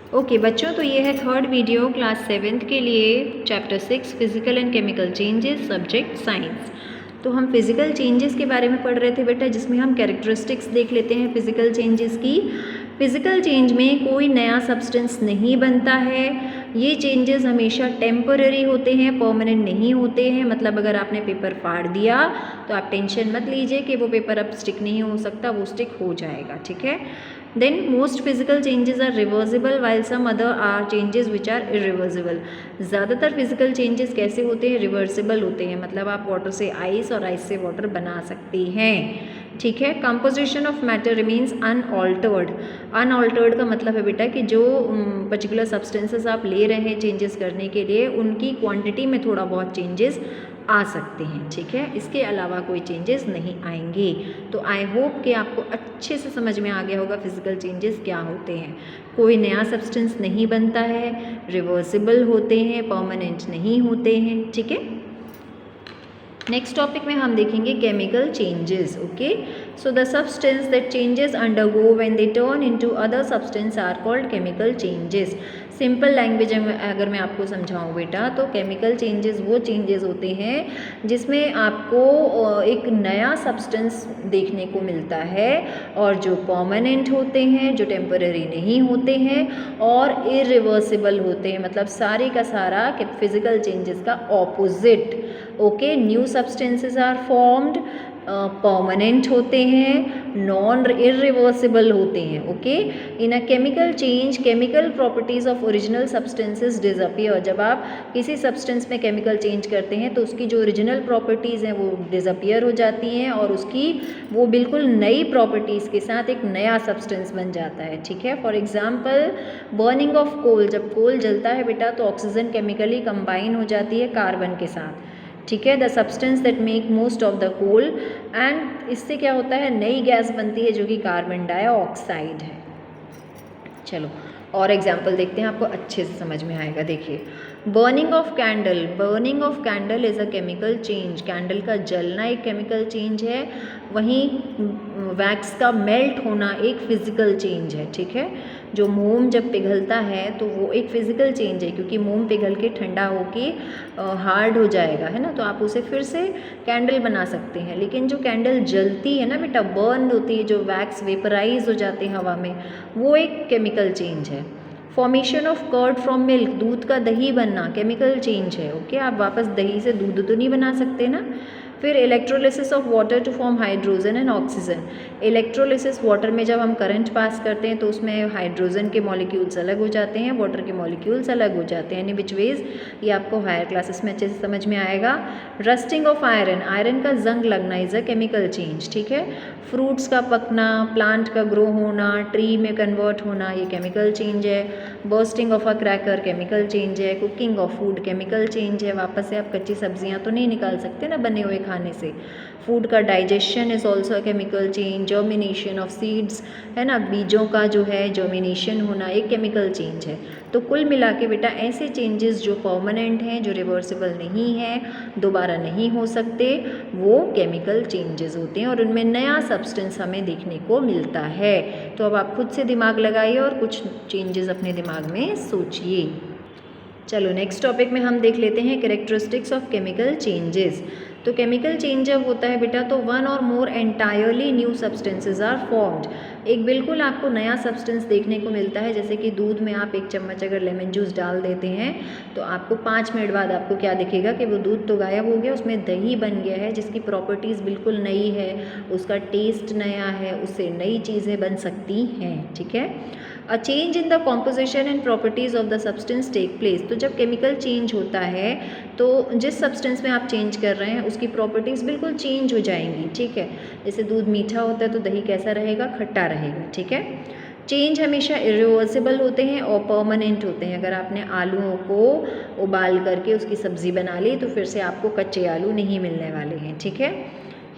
Okay बच्चों, तो ये है थर्ड वीडियो क्लास 7th के लिए chapter 6 physical and chemical changes subject science. तो हम फिजिकल चेंजेस के बारे में पढ़ रहे थे बेटा, जिसमें हम कैरेक्टरिस्टिक्स देख लेते हैं फिजिकल चेंजेस की। फिजिकल चेंज में कोई नया सब्सटेंस नहीं बनता है, ये चेंजेस हमेशा टेम्पररी होते हैं, परमानेंट नहीं होते हैं। मतलब अगर आपने पेपर फाड़ दिया तो आप टेंशन मत लीजिए कि वो पेपर अब स्टिक नहीं हो सकता, वो स्टिक हो जाएगा, ठीक है। Then most physical changes are reversible while some other are changes which are irreversible। ज़्यादातर फिजिकल चेंजेस कैसे होते हैं? रिवर्सिबल होते हैं, मतलब आप वाटर से आइस और आइस से वाटर बना सकते हैं, ठीक है। Composition of matter remains unaltered. Unaltered का मतलब है बेटा कि जो पर्टिकुलर सब्सटेंसेस आप ले रहे हैं चेंजेस करने के लिए, उनकी क्वांटिटी में थोड़ा बहुत चेंजेस आ सकते हैं, ठीक है। इसके अलावा कोई चेंजेस नहीं आएंगे। तो आई होप कि आपको अच्छे से समझ में आ गया होगा फिजिकल चेंजेस क्या होते हैं। कोई नया सब्सटेंस नहीं बनता है, रिवर्सिबल होते हैं, परमानेंट नहीं होते हैं, ठीक है। नेक्स्ट टॉपिक में हम देखेंगे chemical changes. Okay, so the substance that changes undergo when they turn into other substance are called chemical changes. Simple language में अगर मैं आपको समझाऊं बेटा, तो केमिकल चेंजेस वो चेंजेस होते हैं जिसमें आपको एक नया सब्सटेंस देखने को मिलता है, और जो परमानेंट होते हैं, जो टेम्पररी नहीं होते हैं, और इरिवर्सिबल होते हैं। मतलब सारे का सारा फिजिकल चेंजेस का opposite. Okay, new substances are formed, permanent होते हैं, नॉन इरिवर्सिबल होते हैं। Okay, in a chemical change chemical properties of original substances disappear. जब आप किसी सब्सटेंस में केमिकल चेंज करते हैं तो उसकी जो ओरिजिनल प्रॉपर्टीज़ हैं वो डिसअपियर हो जाती हैं, और उसकी वो बिल्कुल नई प्रॉपर्टीज़ के साथ एक नया सब्सटेंस बन जाता है, ठीक है। For example burning of coal. जब कोल जलता है बेटा तो ऑक्सीजन केमिकली कंबाइन हो जाती है कार्बन के साथ, ठीक है, the substance that make most of the coal, and इससे क्या होता है, नई गैस बनती है जो कि कार्बन डाइऑक्साइड है। चलो और एग्जाम्पल देखते हैं, आपको अच्छे से समझ में आएगा। देखिए, burning of candle. Burning of candle is a chemical change. Candle का जलना एक केमिकल चेंज है, वहीं वैक्स का मेल्ट होना एक फिजिकल चेंज है, ठीक है। जो मोम जब पिघलता है तो वो एक फिजिकल चेंज है, क्योंकि मोम पिघल के ठंडा होके हार्ड हो जाएगा, है ना, तो आप उसे फिर से कैंडल बना सकते हैं। लेकिन जो कैंडल जलती है ना बेटा, बर्न होती है, जो वैक्स वेपराइज हो जाते हैं हवा में, वो एक केमिकल चेंज है। Formation of curd from milk. दूध का दही बनना केमिकल चेंज है। ओके, आप वापस दही से दूध तो नहीं बना सकते ना। फिर electrolysis of water to form hydrogen and oxygen. Electrolysis, water में जब हम करंट पास करते हैं तो उसमें हाइड्रोजन के मॉलिक्यूल्स अलग हो जाते हैं, वाटर के मॉलिक्यूल्स अलग हो जाते हैं। इन विच वेज, ये आपको हायर क्लासेस में अच्छे से समझ में आएगा। Rusting of iron. आयरन का जंग लगना इज़ अ केमिकल चेंज, ठीक है। फ्रूट्स का पकना, प्लांट का ग्रो होना, ट्री में कन्वर्ट होना, ये केमिकल चेंज है। Bursting of a cracker chemical change है। Cooking of food chemical change है। वापस से आप कच्ची सब्जियां तो नहीं निकाल सकते ना बने हुए खाने से। फूड का digestion is also a chemical change. Germination of seeds, है ना, बीजों का जो है जर्मिनेशन होना एक केमिकल चेंज है। तो कुल मिला के बेटा ऐसे चेंजेस जो परमानेंट हैं, जो रिवर्सिबल नहीं है, दोबारा नहीं हो सकते, वो केमिकल चेंजेस होते हैं, और उनमें नया सब्सटेंस हमें देखने को मिलता है। तो अब आप खुद से दिमाग लगाइए और कुछ चेंजेस अपने दिमाग में सोचिए। चलो नेक्स्ट टॉपिक में हम देख लेते हैं कैरेक्टरिस्टिक्स ऑफ केमिकल चेंजेस। तो केमिकल चेंज जब होता है बेटा, तो one or more entirely new substances are formed. एक बिल्कुल आपको नया सब्सटेंस देखने को मिलता है, जैसे कि दूध में आप 1 चम्मच अगर लेमन जूस डाल देते हैं तो आपको 5 मिनट बाद आपको क्या दिखेगा कि वो दूध तो गायब हो गया, उसमें दही बन गया है जिसकी प्रॉपर्टीज़ बिल्कुल नई है, उसका टेस्ट नया है, उससे नई चीज़ें बन सकती हैं, ठीक है। A change in the composition and properties of the substance take place. तो जब केमिकल चेंज होता है तो जिस सब्सटेंस में आप चेंज कर रहे हैं उसकी प्रॉपर्टीज़ बिल्कुल चेंज हो जाएंगी, ठीक है। जैसे दूध मीठा होता है तो दही कैसा रहेगा, खट्टा रहेगा, ठीक है। चेंज हमेशा इरिवर्सिबल होते हैं और परमानेंट होते हैं। अगर आपने आलूओं को उबाल करके उसकी सब्ज़ी बना ली तो फिर से आपको कच्चे आलू नहीं मिलने वाले हैं, ठीक है।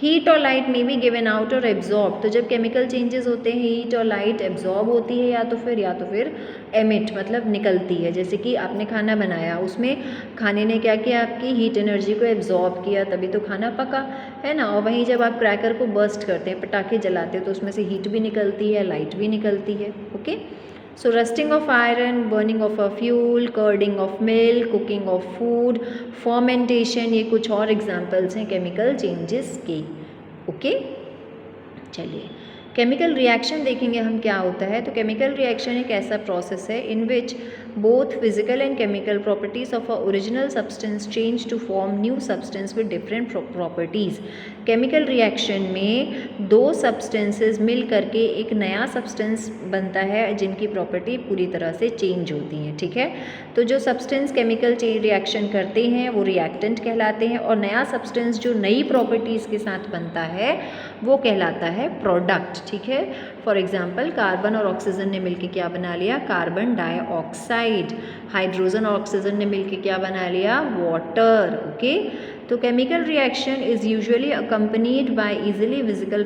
हीट और लाइट में भी गिवन आउट और एब्जॉर्ब। तो जब केमिकल चेंजेस होते हैं हीट और लाइट एब्जॉर्ब होती है या तो फिर एमिट मतलब निकलती है। जैसे कि आपने खाना बनाया, उसमें खाने ने क्या किया, आपकी हीट एनर्जी को एब्जॉर्ब किया, तभी तो खाना पका, है ना। और वहीं जब आप क्रैकर को बर्स्ट करते हैं, पटाखे जलाते हैं, तो उसमें से हीट भी निकलती है, लाइट भी निकलती है। Okay, so rusting of iron, burning of a fuel, curding of milk, cooking of food, fermentation, ये कुछ और एग्जाम्पल्स हैं केमिकल चेंजेस के। ओके, चलिए केमिकल रिएक्शन देखेंगे हम क्या होता है। तो केमिकल रिएक्शन एक ऐसा प्रोसेस है in which both physical and chemical properties of a original substance change to form new substance with different properties. Chemical reaction में दो सब्सटेंसेस मिल करके एक नया सब्सटेंस बनता है जिनकी प्रॉपर्टी पूरी तरह से चेंज होती हैं, ठीक है। तो जो सब्सटेंस केमिकल रिएक्शन करते हैं वो रिएक्टेंट कहलाते हैं, और नया सब्सटेंस जो नई प्रॉपर्टीज़ के साथ बनता है वो कहलाता है प्रोडक्ट, ठीक है। फॉर एग्जाम्पल कार्बन और ऑक्सीजन ने मिलकर क्या बना लिया, कार्बन डाइऑक्साइड। हाइड्रोजन और ऑक्सीजन ने मिलकर क्या बना लिया, वाटर। ओके, तो chemical reaction is usually accompanied by easily visible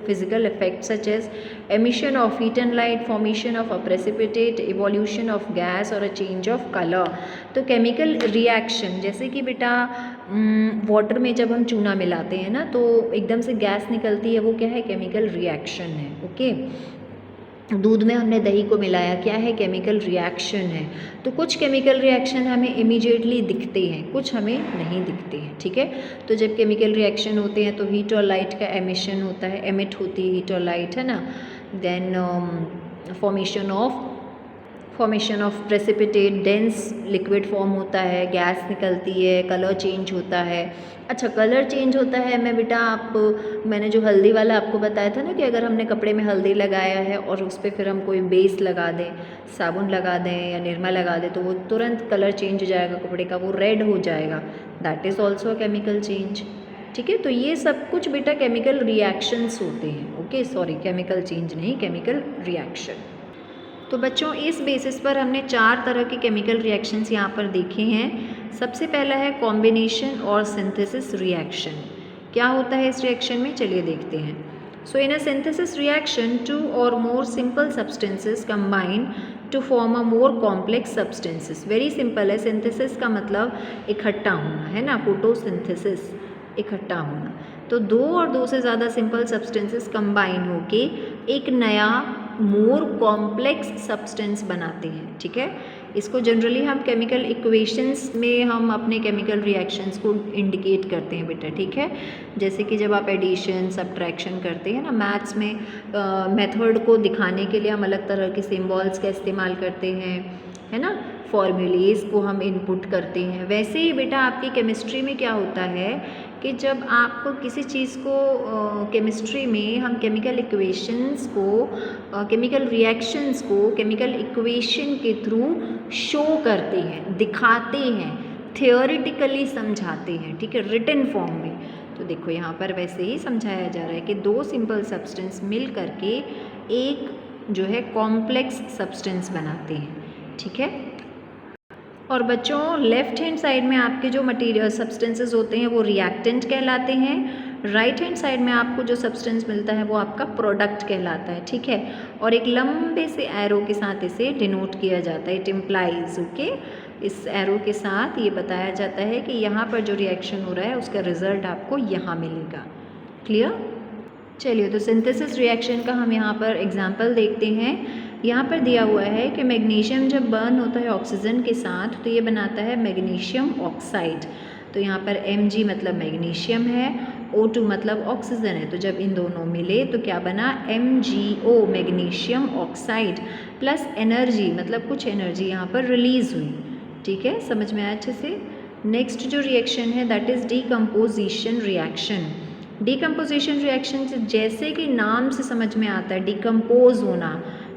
physical effects such as emission of heat and light, formation of a precipitate, evolution of gas और a change of color। तो chemical reaction जैसे कि बेटा water में जब हम चूना मिलाते हैं ना तो एकदम से गैस निकलती है, वो क्या है, केमिकल रिएक्शन है। ओके, दूध में हमने दही को मिलाया, क्या है, केमिकल रिएक्शन है। तो कुछ केमिकल रिएक्शन हमें इमीडिएटली दिखते हैं, कुछ हमें नहीं दिखते हैं, ठीक है। तो जब केमिकल रिएक्शन होते हैं तो हीट और लाइट का एमिशन होता है, एमिट होती है हीट और लाइट, है ना। Then formation of precipitate, dense liquid form होता है, गैस निकलती है, कलर चेंज होता है। अच्छा, कलर चेंज होता है, मैंने जो हल्दी वाला आपको बताया था ना कि अगर हमने कपड़े में हल्दी लगाया है और उस पर फिर हम कोई बेस लगा दें, साबुन लगा दें या निरमा लगा दें, तो वो तुरंत कलर चेंज हो जाएगा कपड़े का, वो रेड हो जाएगा। That is also a chemical change, ठीक है। तो ये सब कुछ बेटा केमिकल रिएक्शंस होते हैं। ओके, सॉरी, केमिकल चेंज नहीं, केमिकल रिएक्शन। तो बच्चों इस बेसिस पर हमने 4 तरह के केमिकल रिएक्शंस यहाँ पर देखे हैं। सबसे पहला है कॉम्बिनेशन और सिंथेसिस रिएक्शन। क्या होता है इस रिएक्शन में, चलिए देखते हैं। सो इन अ सिंथेसिस रिएक्शन 2 और more simple substances combine to form a more complex substances. Very simple है, सिंथेसिस का मतलब इकट्ठा होना है ना, फोटोसिंथेसिस, इकट्ठा होना। तो 2 और 2 से ज़्यादा सिंपल सब्सटेंसेस कंबाइन होके एक नया मोर कॉम्प्लेक्स सब्सटेंस बनाते हैं, ठीक है। इसको जनरली हम केमिकल इक्वेशंस में हम अपने केमिकल रिएक्शंस को इंडिकेट करते हैं बेटा, ठीक है। जैसे कि जब आप एडिशन सब्ट्रैक्शन करते हैं ना मैथ्स में, मेथड को दिखाने के लिए हम अलग तरह के सिंबल्स का इस्तेमाल करते हैं, है ना, फॉर्मूलेज को हम इनपुट करते हैं। वैसे ही बेटा आपकी केमिस्ट्री में क्या होता है कि जब आपको किसी चीज़ को केमिस्ट्री में हम केमिकल इक्वेशंस को, केमिकल रिएक्शंस को केमिकल इक्वेशन के थ्रू शो करते हैं, दिखाते हैं, थियोरिटिकली समझाते हैं, ठीक है, रिटन फॉर्म में। तो देखो यहाँ पर वैसे ही समझाया जा रहा है कि 2 सिंपल सब्सटेंस मिल करके एक जो है कॉम्प्लेक्स सब्सटेंस बनाते हैं, ठीक है। और बच्चों लेफ्ट हैंड साइड में आपके जो मटेरियल सब्सटेंसेस होते हैं वो रिएक्टेंट कहलाते हैं, राइट हैंड साइड में आपको जो सब्सटेंस मिलता है वो आपका प्रोडक्ट कहलाता है, ठीक है। और एक लंबे से एरो के साथ इसे डिनोट किया जाता है, इट इम्प्लाइज। ओके, इस एरो के साथ ये बताया जाता है कि यहाँ पर जो रिएक्शन हो रहा है उसका रिजल्ट आपको यहाँ मिलेगा। क्लियर? चलिए, तो सिंथेसिस रिएक्शन का हम यहाँ पर एग्जाम्पल देखते हैं। यहाँ पर दिया हुआ है कि मैग्नीशियम जब बर्न होता है ऑक्सीजन के साथ तो ये बनाता है मैग्नीशियम ऑक्साइड। तो यहाँ पर Mg मतलब मैग्नीशियम है, O2 मतलब ऑक्सीजन है। तो जब इन दोनों मिले तो क्या बना, MgO magnesium oxide plus energy मतलब कुछ एनर्जी यहाँ पर रिलीज हुई, ठीक है। समझ में आया अच्छे से। नेक्स्ट जो रिएक्शन है that is decomposition reaction. Decomposition reaction जैसे कि नाम से समझ में आता है, डिकम्पोज होना,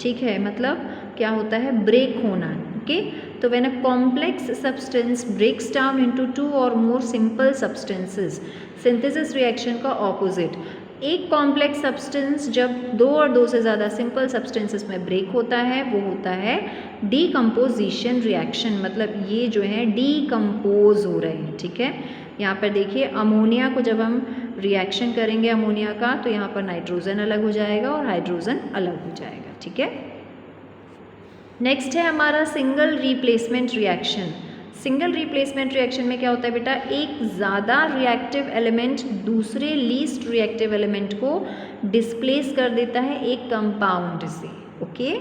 ठीक है, मतलब क्या होता है, ब्रेक होना। ओके, तो when a complex substance breaks down into 2 और more simple substances, synthesis reaction का ऑपोजिट। एक कॉम्प्लेक्स सब्सटेंस जब 2 और 2 से ज़्यादा सिंपल सब्सटेंसेस में ब्रेक होता है वो होता है डीकम्पोजिशन रिएक्शन, मतलब ये जो है डीकम्पोज हो रहे हैं, ठीक है। यहाँ पर देखिए अमोनिया को जब हम रिएक्शन करेंगे अमोनिया का तो यहाँ पर नाइट्रोजन अलग हो जाएगा और हाइड्रोजन अलग हो जाएगा, ठीक है। नेक्स्ट है हमारा single replacement reaction. Single replacement reaction में क्या होता है बेटा, एक ज़्यादा रिएक्टिव एलिमेंट दूसरे लीस्ट रिएक्टिव एलिमेंट को डिस्प्लेस कर देता है एक कंपाउंड से। Okay,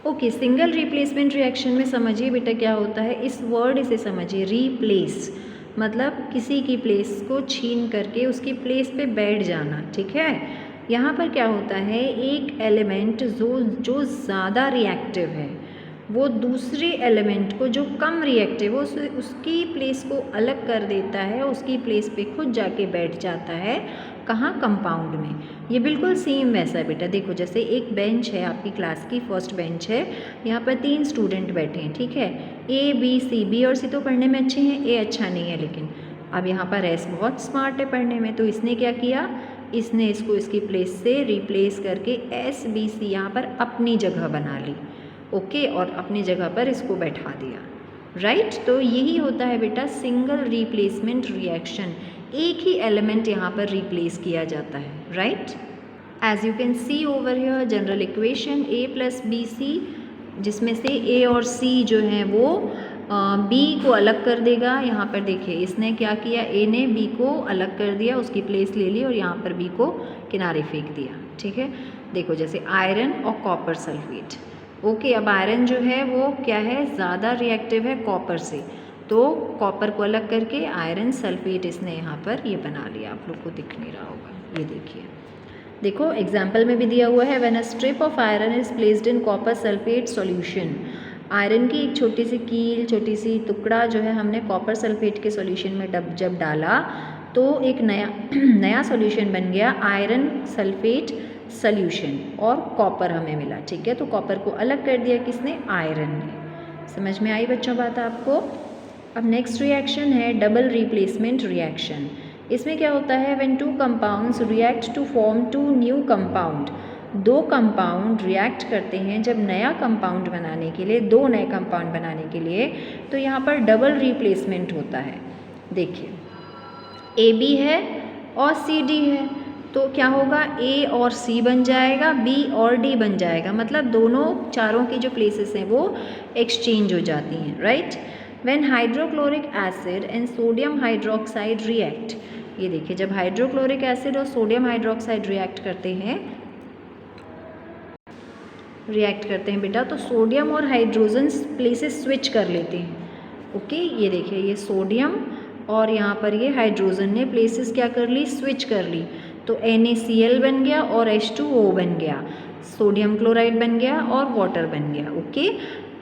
okay, single replacement reaction में समझिए बेटा क्या होता है, इस वर्ड से समझिए, रिप्लेस मतलब किसी की प्लेस को छीन करके उसकी प्लेस पे बैठ जाना, ठीक है। यहाँ पर क्या होता है, एक एलिमेंट जो ज़्यादा रिएक्टिव है वो दूसरे एलिमेंट को जो कम रिएक्टिव है उसकी प्लेस को अलग कर देता है, उसकी प्लेस पे खुद जाके बैठ जाता है। कहाँ, कंपाउंड में। ये बिल्कुल सेम वैसा है बेटा, देखो जैसे एक बेंच है आपकी क्लास की, फर्स्ट बेंच है, यहाँ पर 3 स्टूडेंट बैठे हैं, ठीक है। ए बी सी, बी और सी तो पढ़ने में अच्छे हैं, ए अच्छा नहीं है, लेकिन अब यहाँ पर एस बहुत स्मार्ट है पढ़ने में, तो इसने क्या किया, इसने इसको इसकी प्लेस से रिप्लेस करके एस बी सी यहाँ पर अपनी जगह बना ली, ओके, और अपनी जगह पर इसको बैठा दिया, राइट। तो यही होता है बेटा सिंगल रिप्लेसमेंट रिएक्शन, एक ही एलिमेंट यहाँ पर रिप्लेस किया जाता है, right. As you can see over here general equation A plus B C, जिसमें से ए और सी जो है वो बी को अलग कर देगा। यहाँ पर देखिए इसने क्या किया, ए ने बी को अलग कर दिया, उसकी प्लेस ले ली और यहाँ पर बी को किनारे फेंक दिया, ठीक है। देखो जैसे आयरन और कॉपर सल्फेट, ओके। अब आयरन जो है वो क्या है, ज़्यादा रिएक्टिव है कॉपर से, तो कॉपर को अलग करके आयरन सल्फेट इसने यहाँ पर ये बना लिया, आप लोग को दिख नहीं रहा होगा, ये देखिए, देखो एग्जाम्पल में भी दिया हुआ है, when a strip of iron is placed in copper sulphate solution. Iron की एक छोटी सी कील, छोटी सी टुकड़ा जो है हमने कॉपर सल्फेट के सॉल्यूशन में जब डाला तो एक नया सॉल्यूशन बन गया, आयरन सल्फेट सॉल्यूशन, और कॉपर हमें मिला, ठीक है। तो कॉपर को अलग कर दिया किसने, आयरन ने। समझ में आई बच्चों बात आपको। अब नेक्स्ट रिएक्शन है डबल रिप्लेसमेंट रिएक्शन। इसमें क्या होता है, when two compounds react to form 2 new compound, 2 compound react करते हैं जब नया कंपाउंड बनाने के लिए, 2 नए कंपाउंड बनाने के लिए, तो यहाँ पर डबल रिप्लेसमेंट होता है। देखिए ए बी है और सी डी है, तो क्या होगा, ए और सी बन जाएगा, बी और डी बन जाएगा, मतलब दोनों चारों की जो प्लेसेस हैं वो एक्सचेंज हो जाती हैं, right. When hydrochloric acid and sodium hydroxide react, ये देखिए जब हाइड्रोक्लोरिक एसिड और सोडियम हाइड्रोक्साइड रिएक्ट करते हैं बेटा, तो सोडियम और हाइड्रोजन प्लेसेस स्विच कर लेते हैं, ओके। ये देखिए ये सोडियम और यहाँ पर ये हाइड्रोजन ने प्लेसेस क्या कर ली, स्विच कर ली, तो NaCl बन गया और H2O बन गया, सोडियम क्लोराइड बन गया और वाटर बन गया, ओके।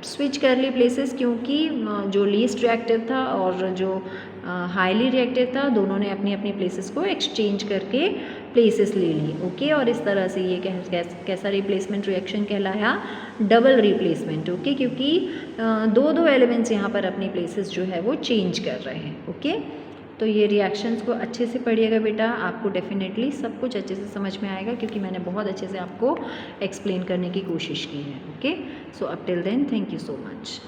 स्विच कर ली प्लेसेस, क्योंकि जो लीस्ट रिएक्टिव था और जो हाईली रिएक्टिव था, दोनों ने अपनी अपनी प्लेसेस को एक्सचेंज करके प्लेसेस ले ली, ओके। और इस तरह से ये कैसा रिप्लेसमेंट रिएक्शन कहलाया, डबल रिप्लेसमेंट, ओके, क्योंकि दो एलिमेंट्स यहाँ पर अपनी प्लेसेस जो है वो चेंज कर रहे हैं, ओके। तो ये रिएक्शंस को अच्छे से पढ़िएगा बेटा, आपको डेफिनेटली सब कुछ अच्छे से समझ में आएगा, क्योंकि मैंने बहुत अच्छे से आपको एक्सप्लेन करने की कोशिश की है, okay. So up till then, thank you so much.